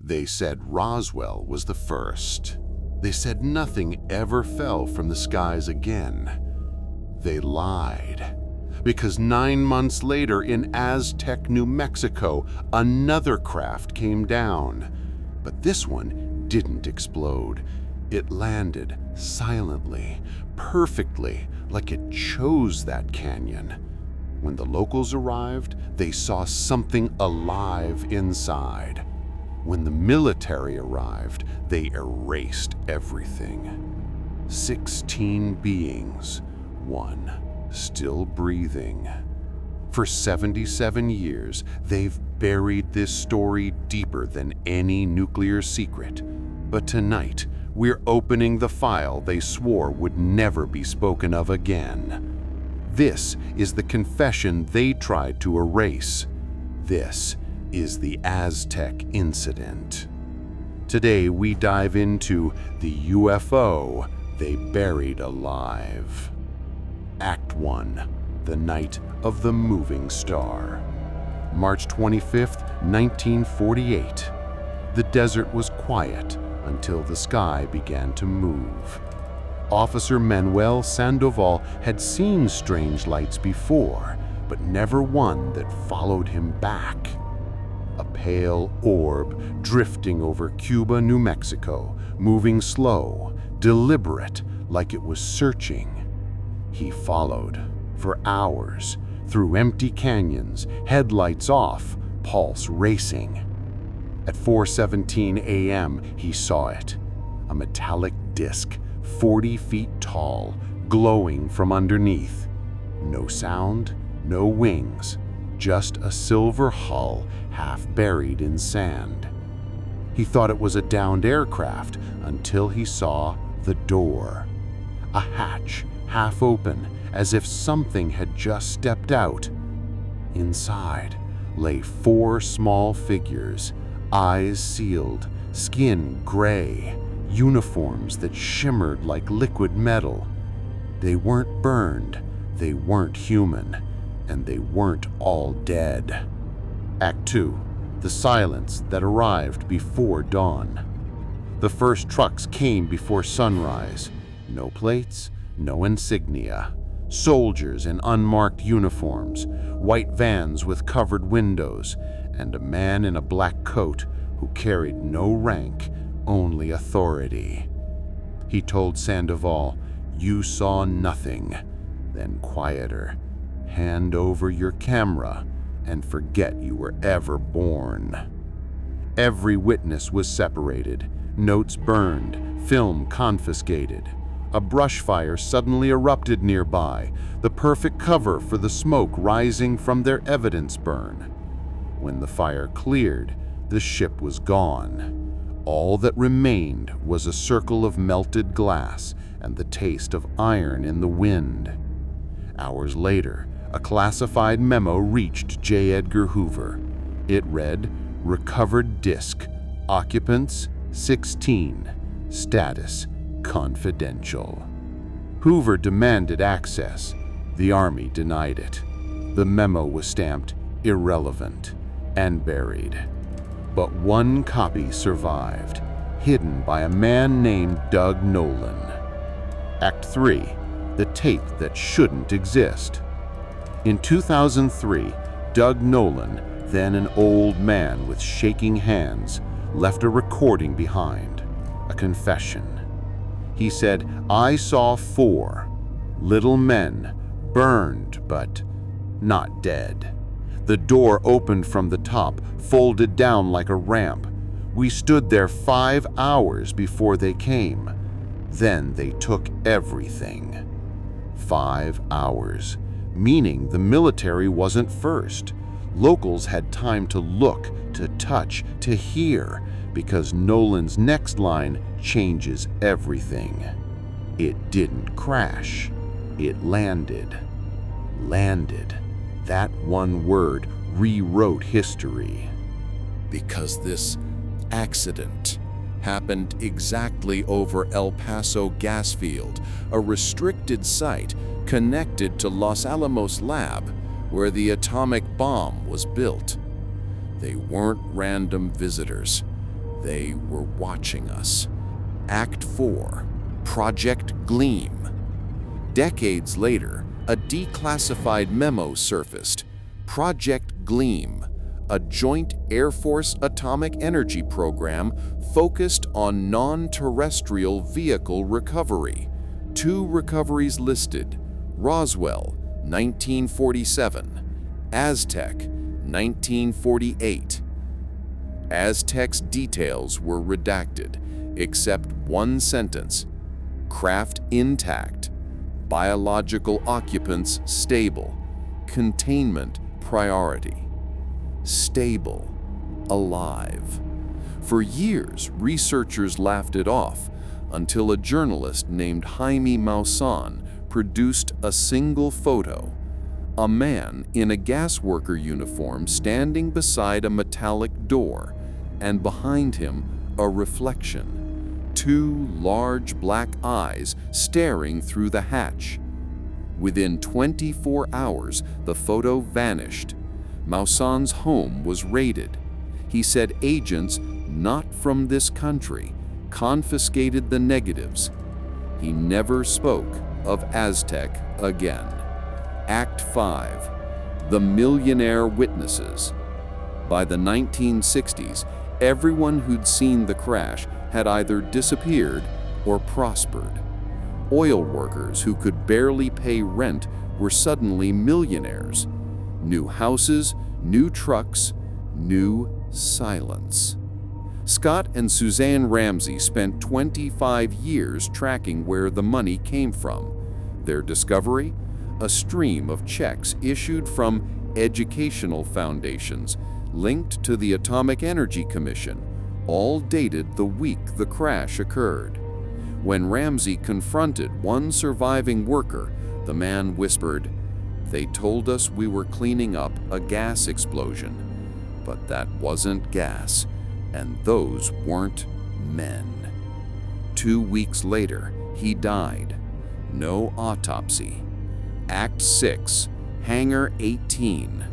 They said Roswell was the first. They said nothing ever fell from the skies again. They lied. Because 9 months later in Aztec, New Mexico, another craft came down. But this one didn't explode. It landed silently, perfectly, like it chose that canyon. When the locals arrived, they saw something alive inside. When the military arrived, they erased everything. 16 beings, one still breathing. For 77 years, they've buried this story deeper than any nuclear secret. But tonight, we're opening the file they swore would never be spoken of again. This is the confession they tried to erase. This is the Aztec Incident. Today, we dive into the UFO they buried alive. Act 1. The Night of the Moving Star. March 25th, 1948. The desert was quiet until the sky began to move. Officer Manuel Sandoval had seen strange lights before, but never one that followed him back. A pale orb drifting over Cuba, New Mexico, moving slow, deliberate, like it was searching. He followed for hours through empty canyons, headlights off, pulse racing. At 4:17 a.m., he saw it, a metallic disc 40 feet tall, glowing from underneath. No sound, no wings, just a silver hull half buried in sand. He thought it was a downed aircraft until he saw the door. A hatch, half open, as if something had just stepped out. Inside lay 4 small figures, eyes sealed, skin gray, uniforms that shimmered like liquid metal. They weren't burned, they weren't human, and they weren't all dead. Act 2. The silence that arrived before dawn. The first trucks came before sunrise. No plates, no insignia. Soldiers in unmarked uniforms, white vans with covered windows, and a man in a black coat who carried no rank, only authority. He told Sandoval, "You saw nothing." Then quieter, "Hand over your camera and forget you were ever born." Every witness was separated, notes burned, film confiscated. A brush fire suddenly erupted nearby, the perfect cover for the smoke rising from their evidence burn. When the fire cleared, the ship was gone. All that remained was a circle of melted glass and the taste of iron in the wind. Hours later, a classified memo reached J. Edgar Hoover. It read, "Recovered disc, occupants 16, status confidential." Hoover demanded access. The Army denied it. The memo was stamped irrelevant and buried. But one copy survived, hidden by a man named Doug Nolan. Act 3. The tape that shouldn't exist. In 2003, Doug Nolan, then an old man with shaking hands, left a recording behind, a confession. He said, "I saw 4 little men, burned but not dead. The door opened from the top, folded down like a ramp. We stood there 5 hours before they came. Then they took everything." 5 hours, meaning the military wasn't first. Locals had time to look, to touch, to hear, because Nolan's next line changes everything. It didn't crash. It landed. Landed. That one word rewrote history. Because this accident happened exactly over El Paso gas field, a restricted site connected to Los Alamos lab, where the atomic bomb was built. They weren't random visitors. They were watching us. Act 4, Project GLEAM. Decades later, a declassified memo surfaced. Project GLEAM, a joint Air Force atomic energy program focused on non-terrestrial vehicle recovery. 2 recoveries listed: Roswell, 1947, Aztec, 1948. Aztec's details were redacted, except one sentence: craft intact, biological occupants stable, containment priority. Stable, alive. For years, researchers laughed it off until a journalist named Jaime Maussan produced a single photo: a man in a gas worker uniform standing beside a metallic door, and behind him a reflection: 2 large black eyes staring through the hatch. Within 24 hours, the photo vanished. Maussan's home was raided. He said agents not from this country confiscated the negatives. He never spoke of Aztec again. Act 5, The Millionaire Witnesses. By the 1960s, everyone who'd seen the crash had either disappeared or prospered. Oil workers who could barely pay rent were suddenly millionaires. New houses, new trucks, new silence. Scott and Suzanne Ramsey spent 25 years tracking where the money came from. Their discovery? A stream of checks issued from educational foundations linked to the Atomic Energy Commission, all dated the week the crash occurred. When Ramsey confronted one surviving worker, the man whispered, "They told us we were cleaning up a gas explosion, but that wasn't gas, and those weren't men." 2 weeks later, he died. No autopsy. Act 6, Hangar 18.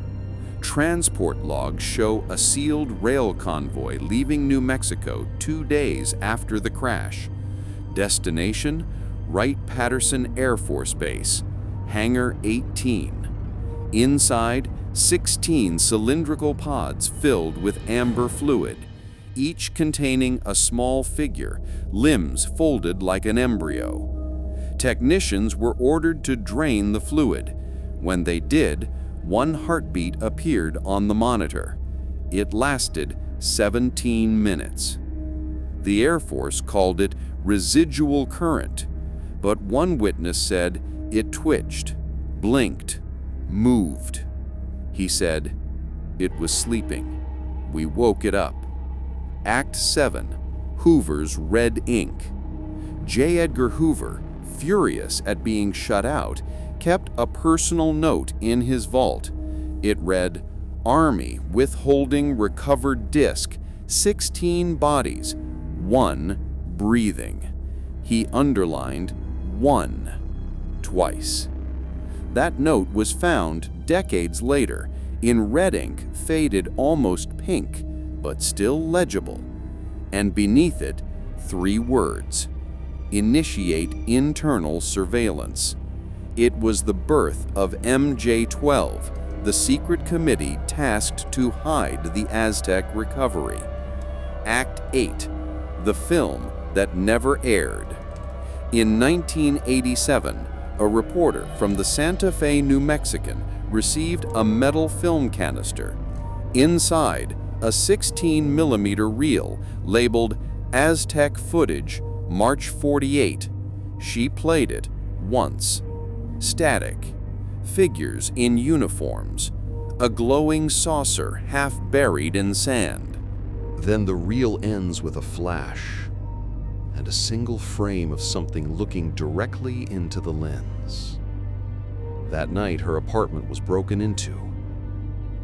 Transport logs show a sealed rail convoy leaving New Mexico 2 days after the crash. Destination: Wright-Patterson Air Force Base, Hangar 18. Inside, 16 cylindrical pods filled with amber fluid, each containing a small figure, limbs folded like an embryo. Technicians were ordered to drain the fluid. When they did, 1 heartbeat appeared on the monitor. It lasted 17 minutes. The Air Force called it residual current, but one witness said it twitched, blinked, moved. He said, "It was sleeping. We woke it up." Act 7, Hoover's red ink. J. Edgar Hoover, furious at being shut out, kept a personal note in his vault. It read, "Army withholding recovered disc, 16 bodies, 1 breathing." He underlined 1 twice. That note was found decades later in red ink, faded almost pink, but still legible. And beneath it, 3 words: "Initiate internal surveillance." It was the birth of MJ-12, the secret committee tasked to hide the Aztec recovery. Act 8, The Film That Never Aired. In 1987, a reporter from the Santa Fe, New Mexican, received a metal film canister. Inside, a 16mm reel labeled Aztec Footage, March 48. She played it once. Static. Figures in uniforms. A glowing saucer half buried in sand. Then the reel ends with a flash and a single frame of something looking directly into the lens. That night, her apartment was broken into.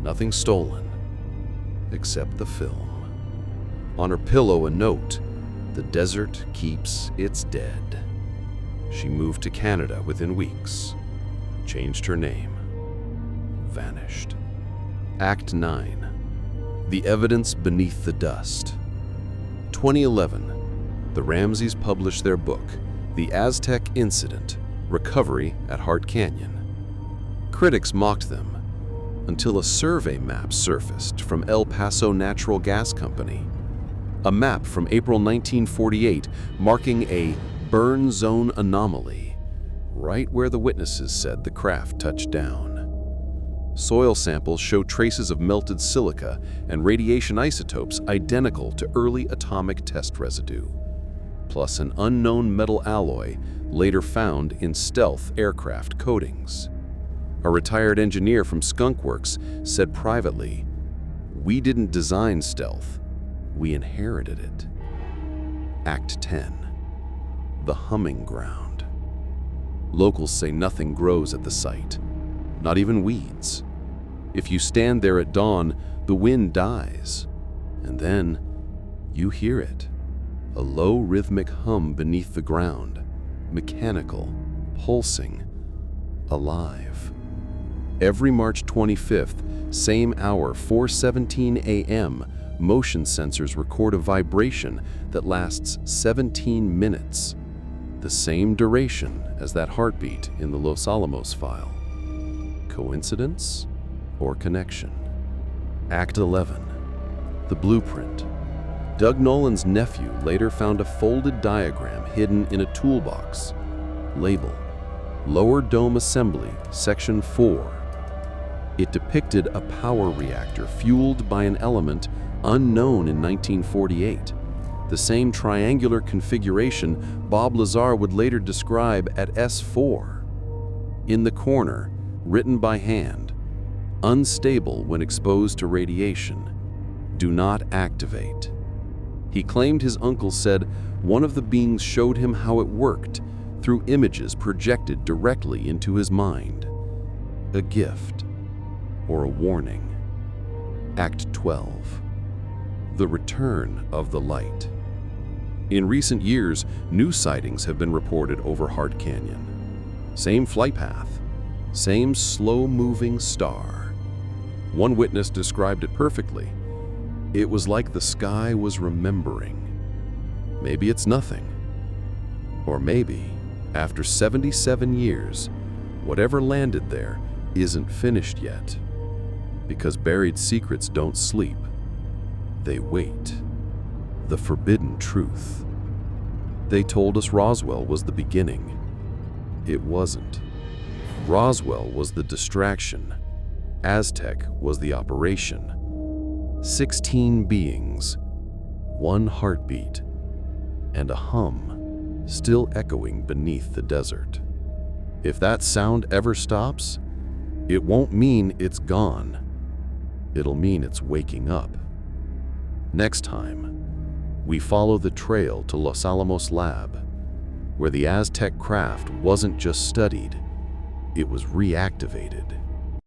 Nothing stolen, except the film. On her pillow, a note: "The desert keeps its dead." She moved to Canada within weeks, changed her name, vanished. Act 9, The Evidence Beneath the Dust. 2011, the Ramseys published their book, The Aztec Incident: Recovery at Hart Canyon. Critics mocked them until a survey map surfaced from El Paso Natural Gas Company. A map from April 1948 marking a burn zone anomaly, right where the witnesses said the craft touched down. Soil samples show traces of melted silica and radiation isotopes identical to early atomic test residue, plus an unknown metal alloy later found in stealth aircraft coatings. A retired engineer from Skunk Works said privately, "We didn't design stealth, we inherited it." Act 10. The Humming Ground. Locals say nothing grows at the site, not even weeds. If you stand there at dawn, the wind dies, and then you hear it. A low rhythmic hum beneath the ground, mechanical, pulsing, alive. Every March 25th, same hour, 4:17 a.m., motion sensors record a vibration that lasts 17 minutes, the same duration as that heartbeat in the Los Alamos file. Coincidence or connection? Act 11. The Blueprint. Doug Nolan's nephew later found a folded diagram hidden in a toolbox. Label: Lower Dome Assembly, Section 4. It depicted a power reactor fueled by an element unknown in 1948, the same triangular configuration Bob Lazar would later describe at S4. In the corner, written by hand, unstable when exposed to radiation, do not activate. He claimed his uncle said one of the beings showed him how it worked through images projected directly into his mind. A gift or a warning. Act 12. The Return of the Light. In recent years, new sightings have been reported over Hart Canyon. Same flight path, same slow-moving star. One witness described it perfectly. It was like the sky was remembering. Maybe it's nothing. Or maybe, after 77 years, whatever landed there isn't finished yet. Because buried secrets don't sleep. They wait. The forbidden truth. They told us Roswell was the beginning. It wasn't. Roswell was the distraction. Aztec was the operation. 16 beings, one heartbeat, and a hum still echoing beneath the desert. If that sound ever stops, it won't mean it's gone. It'll mean it's waking up. Next time, we follow the trail to Los Alamos Lab, where the Aztec craft wasn't just studied, it was reactivated.